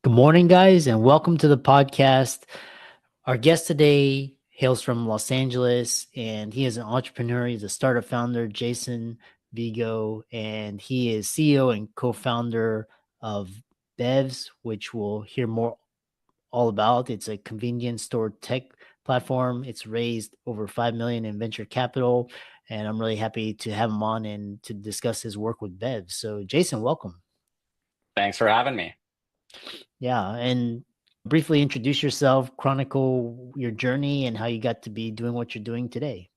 Good morning, guys, and welcome to the podcast. Our guest today hails from Los Angeles, and he is an entrepreneur. He's a startup founder, Jason Vego, and he is CEO and co-founder of Bevs, which we'll hear more all about. It's a convenience store tech platform. It's raised over 5 million in venture capital, and I'm really happy to have him on and to discuss his work with Bevs. So, Jason, welcome. Thanks for having me. Yeah, and briefly introduce yourself, chronicle your journey and how you got to be doing what you're doing today.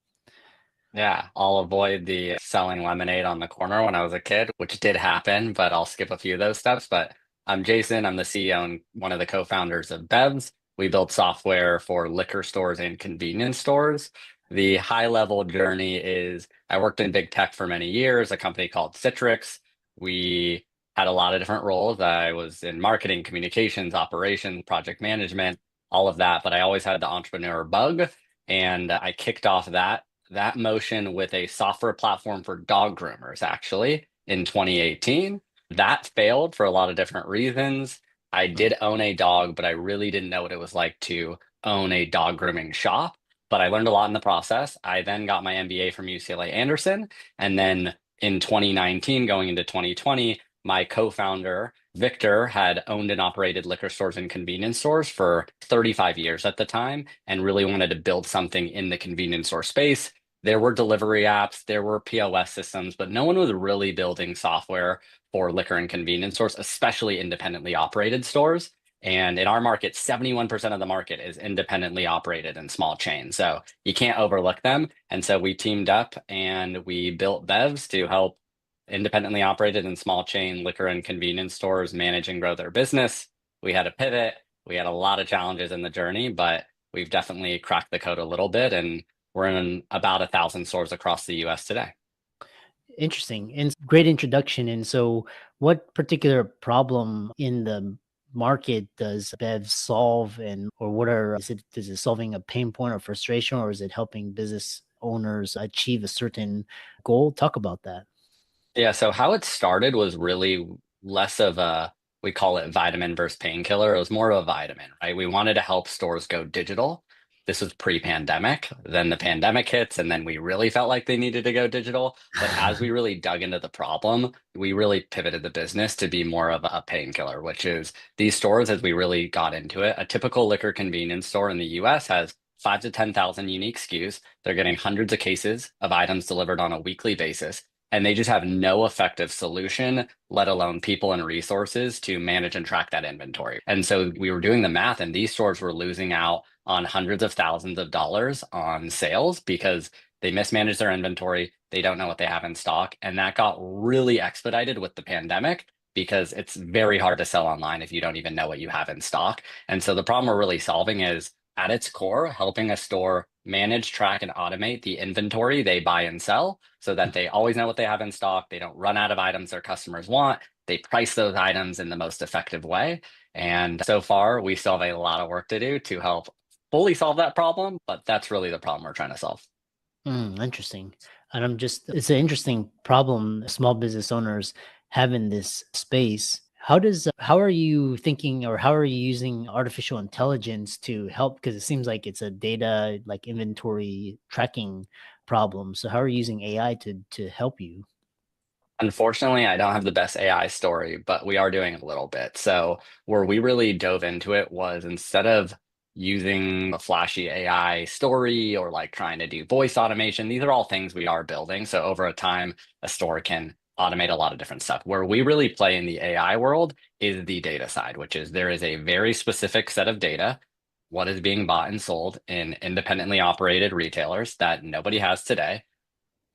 Yeah, I'll avoid the selling lemonade on the corner when I was a kid, which did happen, but I'll skip a few of those steps. But I'm Jason. I'm the CEO and one of the co-founders of Bevs. We build software for liquor stores and convenience stores. The high level journey is I worked in big tech for many years, a company called Citrix. We had a lot of different roles. I was in marketing, communications, operations, project management, all of that, but I always had the entrepreneur bug. And I kicked off that motion with a software platform for dog groomers, actually, in 2018. That failed for a lot of different reasons. I did own a dog, but I really didn't know what it was like to own a dog grooming shop. But I learned a lot in the process. I then got my MBA from UCLA Anderson. And then in 2019, going into 2020, my co-founder, Victor, had owned and operated liquor stores and convenience stores for 35 years at the time and really wanted to build something in the convenience store space. There were delivery apps, there were POS systems, but no one was really building software for liquor and convenience stores, especially independently operated stores. And in our market, 71% of the market is independently operated and small chains. So you can't overlook them. And so we teamed up and we built Bevs to help independently operated and small chain liquor and convenience stores manage and grow their business. We had a pivot. We had a lot of challenges in the journey, but we've definitely cracked the code a little bit. And we're in about 1,000 stores across the US today. Interesting and great introduction. And so, what particular problem in the market does Bev solve, and or what are is it solving a pain point or frustration, or is it helping business owners achieve a certain goal? Talk about that. Yeah, so how it started was really less of a, we call it vitamin versus painkiller. It was more of a vitamin, right? We wanted to help stores go digital. This was pre-pandemic. Then the pandemic hits, and then we really felt like they needed to go digital. But as we really dug into the problem, we really pivoted the business to be more of a painkiller, which is these stores, as we really got into it, a typical liquor convenience store in the US has 5 to 10,000 unique SKUs. They're getting hundreds of cases of items delivered on a weekly basis and they just have no effective solution, let alone people and resources to manage and track that inventory. And so we were doing the math, and these stores were losing out on hundreds of thousands of dollars on sales because they mismanage their inventory. They don't know what they have in stock. And that got really expedited with the pandemic because it's very hard to sell online if you don't even know what you have in stock. And so the problem we're really solving is at its core, helping a store manage, track, and automate the inventory they buy and sell so that they always know what they have in stock. They don't run out of items their customers want. They price those items in the most effective way. And so far, we still have a lot of work to do to help fully solve that problem, but that's really the problem we're trying to solve. Interesting. And it's an interesting problem small business owners have in this space. How are you thinking, or how are you using artificial intelligence to help? Because it seems like it's a data, like inventory tracking problem. So how are you using AI to help you? Unfortunately, I don't have the best AI story, but we are doing a little bit. So, where we really dove into it was instead of using a flashy AI story or like trying to do voice automation, these are all things we are building. So, over a time, a store can automate a lot of different stuff. Where we really play in the AI world is the data side, which is there is a very specific set of data, what is being bought and sold in independently operated retailers that nobody has today.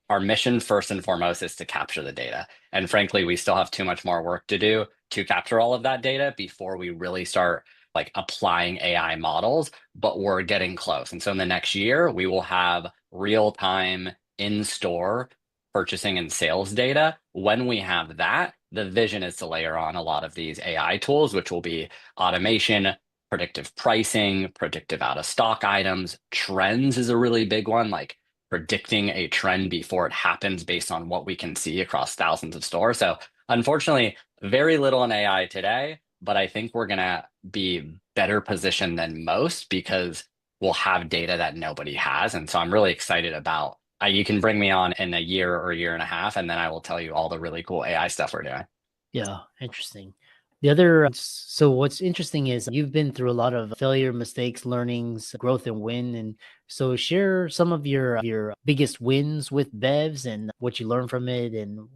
Our mission first and foremost is to capture the data. And frankly, we still have too much more work to do to capture all of that data before we really start like applying AI models, but we're getting close. And so in the next year, we will have real time in store purchasing and sales data. When we have that, the vision is to layer on a lot of these AI tools, which will be automation, predictive pricing, predictive out of stock items. Trends is a really big one. Like predicting a trend before it happens based on what we can see across thousands of stores. So, unfortunately, very little in AI today, but I think we're gonna be better positioned than most because we'll have data that nobody has. And so I'm really excited about you can bring me on in a year or a year and a half, and then I will tell you all the really cool AI stuff we're doing. Yeah, interesting. The other, so what's interesting is you've been through a lot of failure, mistakes, learnings, growth, and win. And so share some of your biggest wins with Bevs and what you learned from it, and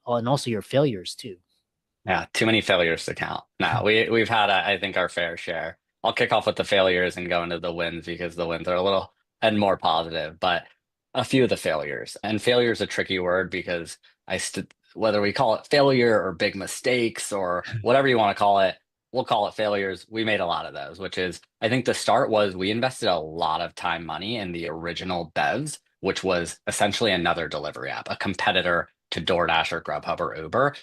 and also your failures too. Yeah, too many failures to count. No, we've had, I think, our fair share. I'll kick off with the failures and go into the wins because the wins are a little and more positive, but a few of the failures. And failure is a tricky word because whether we call it failure or big mistakes or whatever you want to call it, we'll call it failures. We made a lot of those, which is, I think the start was we invested a lot of time, money in the original Bevs, which was essentially another delivery app, a competitor to DoorDash or Grubhub or Uber.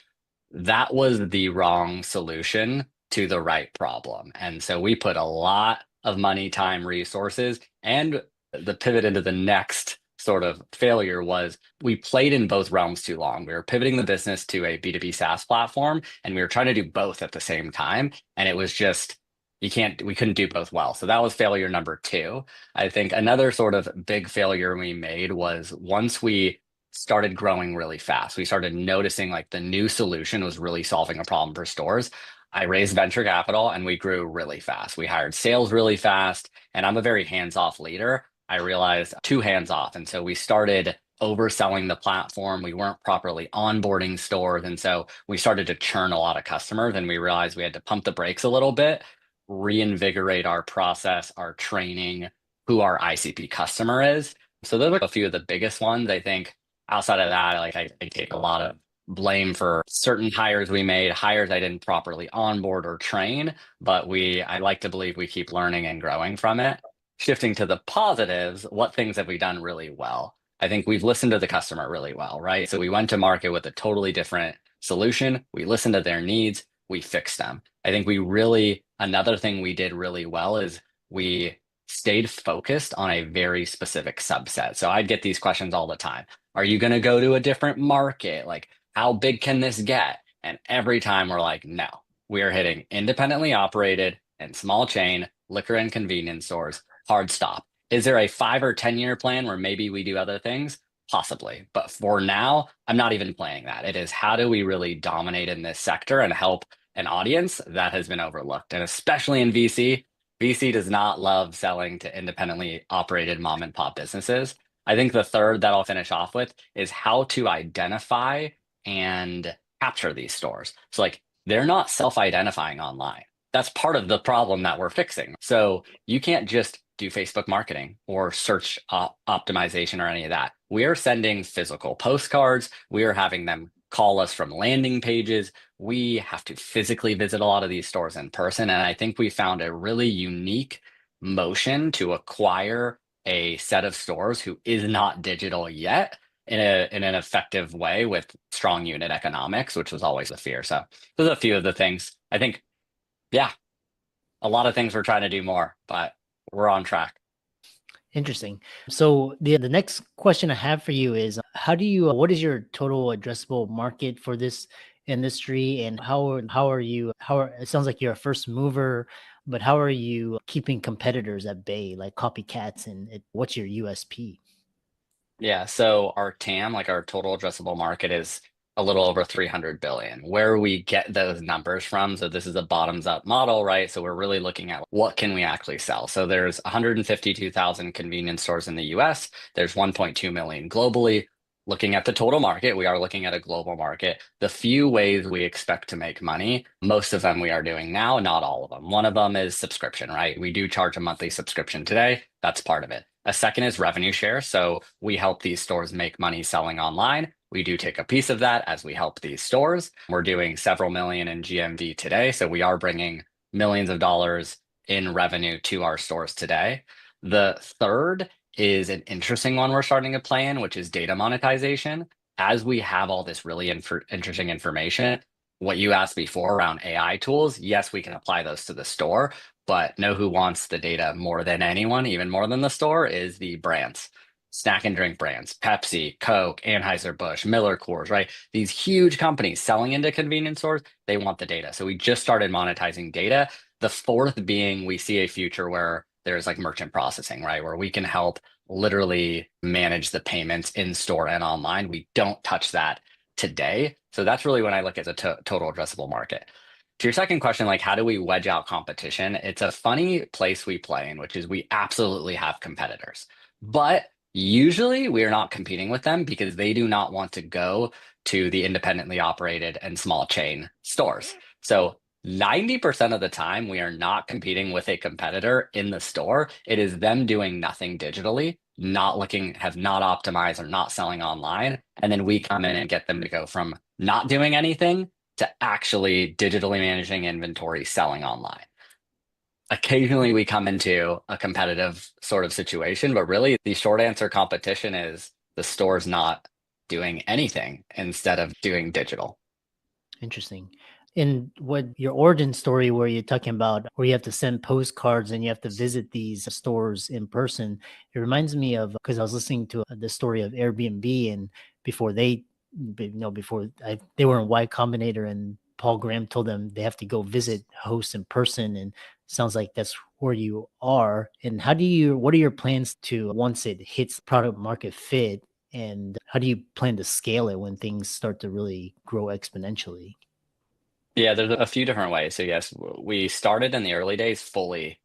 That was the wrong solution to the right problem. And so we put a lot of money, time, resources, and the pivot into the next sort of failure was we played in both realms too long. We were pivoting the business to a B2B SaaS platform, and we were trying to do both at the same time. And it was just, we couldn't do both well. So that was failure number two. I think another sort of big failure we made was once we started growing really fast. We started noticing like the new solution was really solving a problem for stores. I raised venture capital and we grew really fast. We hired sales really fast, and I'm a very hands-off leader. I realized too hands-off. And so we started overselling the platform. We weren't properly onboarding stores. And so we started to churn a lot of customers, and we realized we had to pump the brakes a little bit, reinvigorate our process, our training, who our ICP customer is. So those are a few of the biggest ones. I think outside of that, like I take a lot of blame for certain hires we made, hires I didn't properly onboard or train, but I like to believe we keep learning and growing from it. Shifting to the positives, what things have we done really well? I think we've listened to the customer really well, right? So we went to market with a totally different solution. We listened to their needs, we fixed them. I think another thing we did really well is we stayed focused on a very specific subset. So I'd get these questions all the time. Are you going to go to a different market? Like, how big can this get? And every time we're like, no, we are hitting independently operated and small chain liquor and convenience stores, hard stop. Is there a 5 or 10 year plan where maybe we do other things? Possibly. But for now, I'm not even planning that. It is how do we really dominate in this sector and help an audience that has been overlooked? And especially in VC, VC does not love selling to independently operated mom and pop businesses. I think the third that I'll finish off with is how to identify and capture these stores. So, like, they're not self-identifying online. That's part of the problem that we're fixing. So, you can't just do Facebook marketing or search optimization or any of that. We are sending physical postcards. We are having them call us from landing pages. We have to physically visit a lot of these stores in person. And I think we found a really unique motion to acquire a set of stores who is not digital yet in an effective way with strong unit economics, which was always a fear. So those are a few of the things. I think, yeah, a lot of things we're trying to do more, but we're on track. Interesting. So the next question I have for you is how do you what is your total addressable market for this industry, and it sounds like you're a first mover, but how are you keeping competitors at bay like copycats, and what's your USP? Yeah, so our TAM, like our total addressable market, is a little over 300 billion. Where we get those numbers from, so this is a bottoms up model, right? So we're really looking at what can we actually sell. So there's 152,000 convenience stores in the US. There's 1.2 million globally. Looking at the total market, we are looking at a global market. The few ways we expect to make money, most of them we are doing now, not all of them. One of them is subscription, right? We do charge a monthly subscription today. That's part of it. A second is revenue share. So we help these stores make money selling online. We do take a piece of that as we help these stores. We're doing several million in GMV today. So we are bringing millions of dollars in revenue to our stores today. The third is an interesting one we're starting to play in, which is data monetization. As we have all this really interesting information, what you asked before around AI tools, yes, we can apply those to the store, but know who wants the data more than anyone, even more than the store, is the brands. snack and drink brands, Pepsi, Coke, Anheuser-Busch, Miller Coors, right? These huge companies selling into convenience stores, they want the data. So we just started monetizing data. The fourth being we see a future where there's like merchant processing, right? Where we can help literally manage the payments in store and online. We don't touch that today. So that's really when I look at the total addressable market. To your second question, like how do we wedge out competition? It's a funny place we play in, which is we absolutely have competitors. But usually we are not competing with them because they do not want to go to the independently operated and small chain stores. So 90% of the time, we are not competing with a competitor in the store. It is them doing nothing digitally, not looking, have not optimized or not selling online. And then we come in and get them to go from not doing anything to actually digitally managing inventory, selling online. Occasionally we come into a competitive sort of situation, but really the short answer competition is the store's not doing anything instead of doing digital. Interesting. In what your origin story, where you're talking about where you have to send postcards and you have to visit these stores in person, it reminds me of because I was listening to the story of Airbnb, and before they were in Y Combinator, and Paul Graham told them they have to go visit hosts in person, and sounds like that's where you are. And what are your plans to once it hits product market fit? And how do you plan to scale it when things start to really grow exponentially? Yeah, there's a few different ways. So yes, we started in the early days fully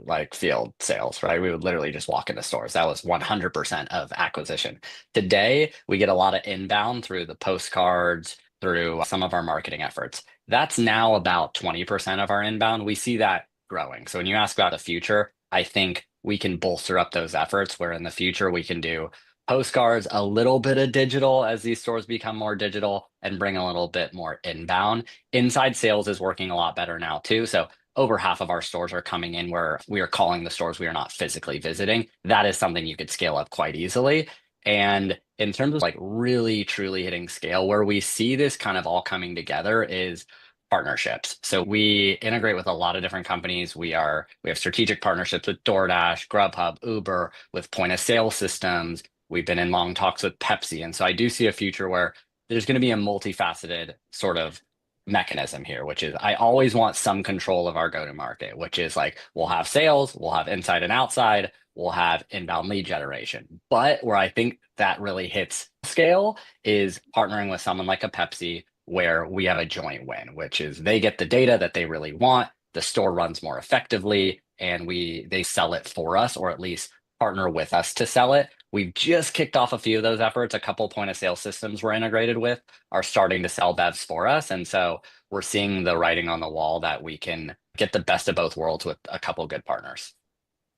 like field sales, right? We would literally just walk into stores. That was 100% of acquisition. Today, we get a lot of inbound through the postcards, through some of our marketing efforts. That's now about 20% of our inbound. We see that growing. So when you ask about the future, I think we can bolster up those efforts where in the future we can do postcards, a little bit of digital as these stores become more digital and bring a little bit more inbound. Inside sales is working a lot better now too. So over half of our stores are coming in where we are calling the stores we are not physically visiting. That is something you could scale up quite easily. And in terms of like really truly hitting scale, where we see this kind of all coming together is partnerships. So we integrate with a lot of different companies. We have strategic partnerships with DoorDash, Grubhub, Uber, with point of sale systems. We've been in long talks with Pepsi. And so I do see a future where there's going to be a multifaceted sort of mechanism here, which is I always want some control of our go-to-market, which is like we'll have sales, we'll have inside and outside, we'll have inbound lead generation. But where I think that really hits scale is partnering with someone like a Pepsi, where we have a joint win, which is they get the data that they really want, the store runs more effectively, and they sell it for us, or at least partner with us to sell it. We've just kicked off a few of those efforts. A couple point of sale systems we're integrated with are starting to sell Bevs for us. And so we're seeing the writing on the wall that we can get the best of both worlds with a couple good partners.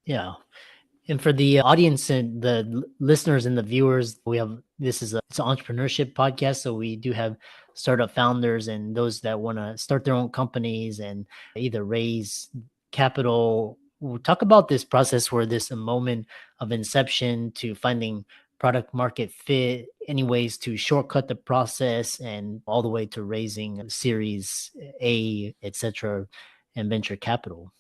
Yeah. And for the audience and the listeners and the viewers, it's an entrepreneurship podcast. So we do have startup founders and those that want to start their own companies and either raise capital. We'll talk about this process where there's a moment of inception to finding product market fit, any ways to shortcut the process, and all the way to raising Series A, etc., and venture capital.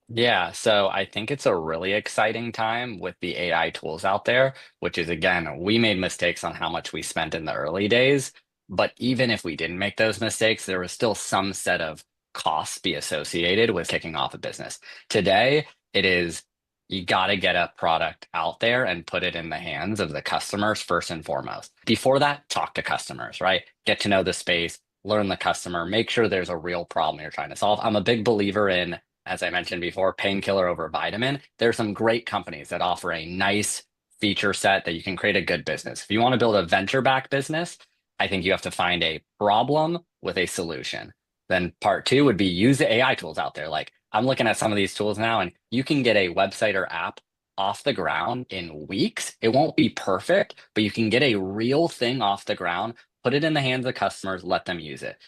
Yeah, so I think it's a really exciting time with the AI tools out there, which is again, we made mistakes on how much we spent in the early days. But even if we didn't make those mistakes, there was still some set of costs be associated with kicking off a business. Today, it is you got to get a product out there and put it in the hands of the customers first and foremost. Before that, talk to customers, right? Get to know the space, learn the customer, make sure there's a real problem you're trying to solve. I'm a big believer in, as I mentioned before, painkiller over vitamin. There are some great companies that offer a nice feature set that you can create a good business. If you want to build a venture-backed business, I think you have to find a problem with a solution. Then part two would be use the AI tools out there. Like I'm looking at some of these tools now, and you can get a website or app off the ground in weeks. It won't be perfect, but you can get a real thing off the ground, put it in the hands of customers, let them use it.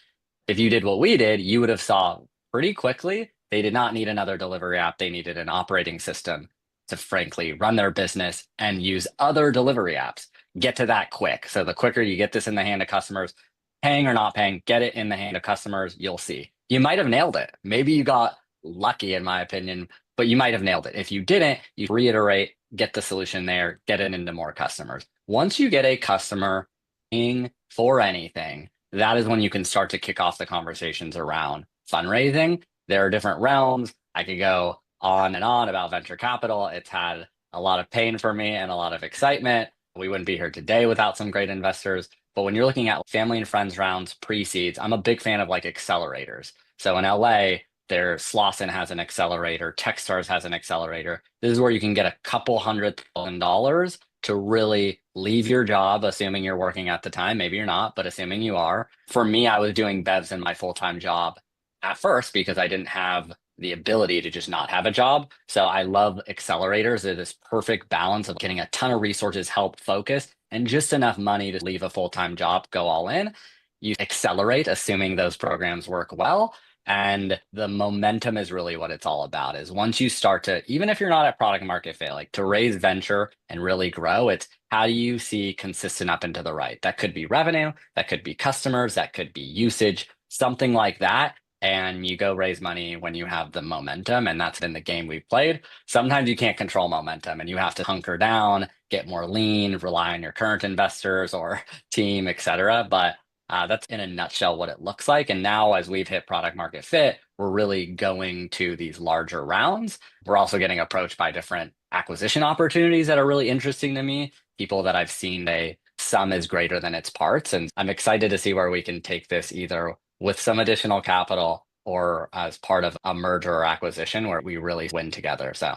If you did what we did, you would have saw pretty quickly they did not need another delivery app. They needed an operating system to frankly run their business and use other delivery apps. Get to that quick. So the quicker you get this in the hand of customers, paying or not paying, get it in the hand of customers, you'll see. You might have nailed it. Maybe you got lucky, in my opinion, but you might have nailed it. If you didn't, you reiterate, get the solution there, get it into more customers. Once you get a customer paying for anything, that is when you can start to kick off the conversations around fundraising. There are different realms. I could go on and on about venture capital. It's had a lot of pain for me and a lot of excitement. We wouldn't be here today without some great investors. But when you're looking at family and friends rounds, pre-seeds, I'm a big fan of like accelerators. So in LA, there's Slauson has an accelerator, Techstars has an accelerator. This is where you can get a couple $100,000 to really leave your job, assuming you're working at the time. Maybe you're not, but assuming you are. For me, I was doing Bevs in my full-time job at first because I didn't have the ability to just not have a job. So I love accelerators. They're this perfect balance of getting a ton of resources, help, focus, and just enough money to leave a full-time job, go all in. You accelerate, assuming those programs work well. And the momentum is really what it's all about is once you start to, even if you're not at product market fit, like to raise venture and really grow, it's how do you see consistent up and to the right? That could be revenue, that could be customers, that could be usage, something like that. And you go raise money when you have the momentum. And that's been the game we've played. Sometimes you can't control momentum and you have to hunker down, get more lean, rely on your current investors or team, et cetera. But that's in a nutshell what it looks like. And now, as we've hit product market fit, we're really going to these larger rounds. We're also getting approached by different acquisition opportunities that are really interesting to me. People that I've seen a sum is greater than its parts. And I'm excited to see where we can take this either with some additional capital or as part of a merger or acquisition where we really win together. So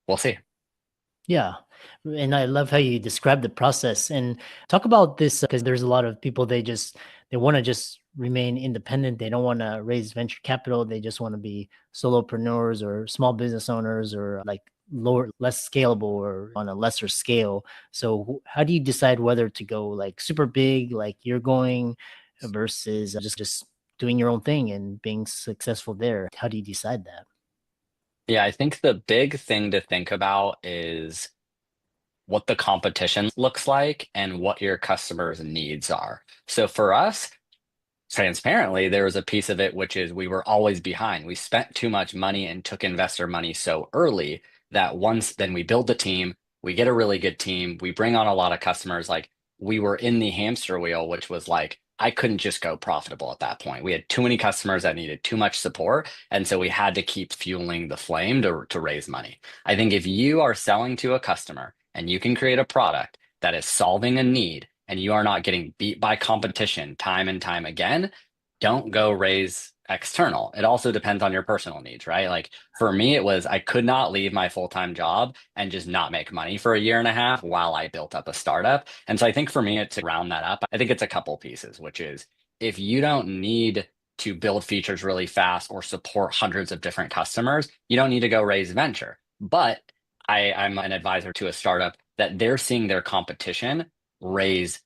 we'll see. Yeah. And I love how you describe the process and talk about this because there's a lot of people they want to just remain independent. They don't want to raise venture capital. They just want to be solopreneurs or small business owners or like lower, less scalable or on a lesser scale. So how do you decide whether to go like super big, like you're going versus just doing your own thing and being successful there? How do you decide that? Yeah, I think the big thing to think about is what the competition looks like and what your customers' needs are. So for us, transparently, there was a piece of it which is we were always behind. We spent too much money and took investor money so early that once then we build the team, we get a really good team, we bring on a lot of customers. Like we were in the hamster wheel, which was like I couldn't just go profitable at that point. We had too many customers that needed too much support. And so we had to keep fueling the flame to raise money. I think if you are selling to a customer and you can create a product that is solving a need and you are not getting beat by competition time and time again, don't go raise external. It also depends on your personal needs, right? Like for me, it was I could not leave my full-time job and just not make money for a year and a half while I built up a startup. And so I think for me, to round that up, I think it's a couple pieces, which is if you don't need to build features really fast or support hundreds of different customers, you don't need to go raise venture. But I'm an advisor to a startup that they're seeing their competition raise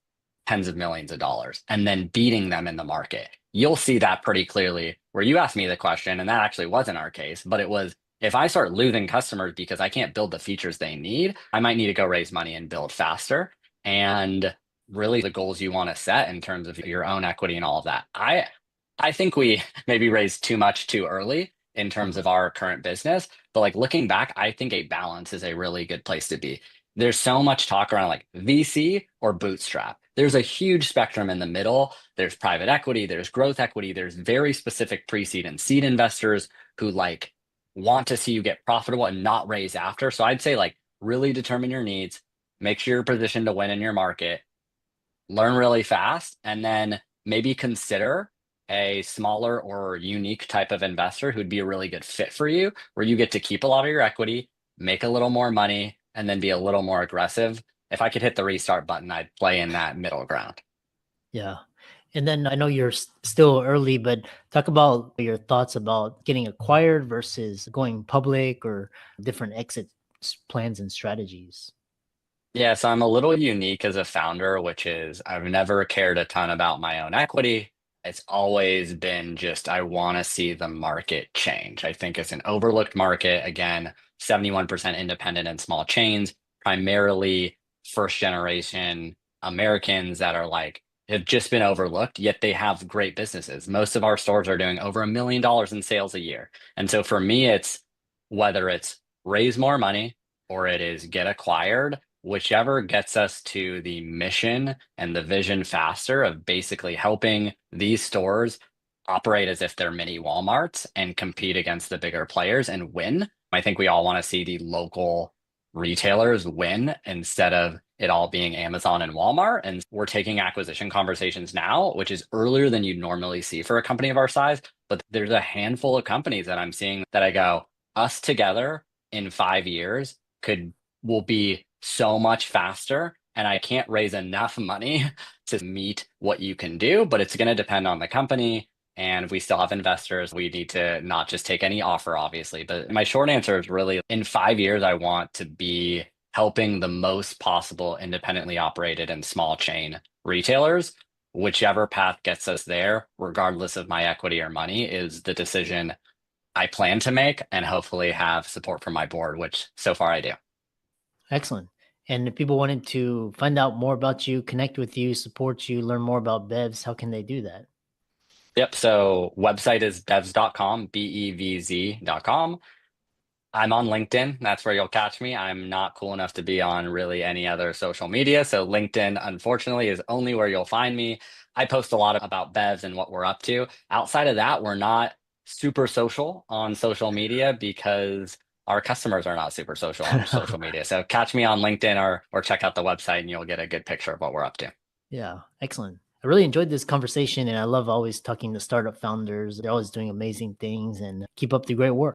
tens of millions of dollars and then beating them in the market. You'll see that pretty clearly where you asked me the question, and that actually wasn't our case, but it was if I start losing customers because I can't build the features they need, I might need to go raise money and build faster. And really the goals you want to set in terms of your own equity and all of that. I think we maybe raised too much too early in terms of our current business, but like looking back, I think a balance is a really good place to be. There's so much talk around like VC or bootstrap. There's a huge spectrum in the middle. There's private equity, there's growth equity, there's very specific pre-seed and seed investors who like want to see you get profitable and not raise after. So I'd say like really determine your needs, make sure you're positioned to win in your market, learn really fast, and then maybe consider a smaller or unique type of investor who'd be a really good fit for you, where you get to keep a lot of your equity, make a little more money, and then be a little more aggressive. If I could hit the restart button, I'd play in that middle ground. Yeah. And then I know you're still early, but talk about your thoughts about getting acquired versus going public or different exit plans and strategies. Yeah, so I'm a little unique as a founder, which is I've never cared a ton about my own equity. It's always been just I want to see the market change. I think it's an overlooked market. Again, 71% independent and small chains, primarily first generation Americans that are like have just been overlooked, yet they have great businesses. Most of our stores are doing over $1 million in sales a year. And so for me, it's whether it's raise more money or it is get acquired, whichever gets us to the mission and the vision faster of basically helping these stores operate as if they're mini Walmarts and compete against the bigger players and win. I think we all want to see the local retailers win instead of it all being Amazon and Walmart. And we're taking acquisition conversations now, which is earlier than you'd normally see for a company of our size. But there's a handful of companies that I'm seeing that I go, us together in 5 years will be so much faster. And I can't raise enough money to meet what you can do, but it's going to depend on the company. And we still have investors. We need to not just take any offer, obviously. But my short answer is really in 5 years, I want to be helping the most possible independently operated and small chain retailers. Whichever path gets us there, regardless of my equity or money, is the decision I plan to make and hopefully have support from my board, which so far I do. Excellent. And if people wanted to find out more about you, connect with you, support you, learn more about Bevs, how can they do that? Yep. So website is bevs.com, Bevz.com. I'm on LinkedIn. That's where you'll catch me. I'm not cool enough to be on really any other social media. So LinkedIn, unfortunately, is only where you'll find me. I post a lot about Bevs and what we're up to. Outside of that, we're not super social on social media because our customers are not super social on social media. So catch me on LinkedIn or check out the website and you'll get a good picture of what we're up to. Yeah, excellent. I really enjoyed this conversation and I love always talking to startup founders. They're always doing amazing things and keep up the great work.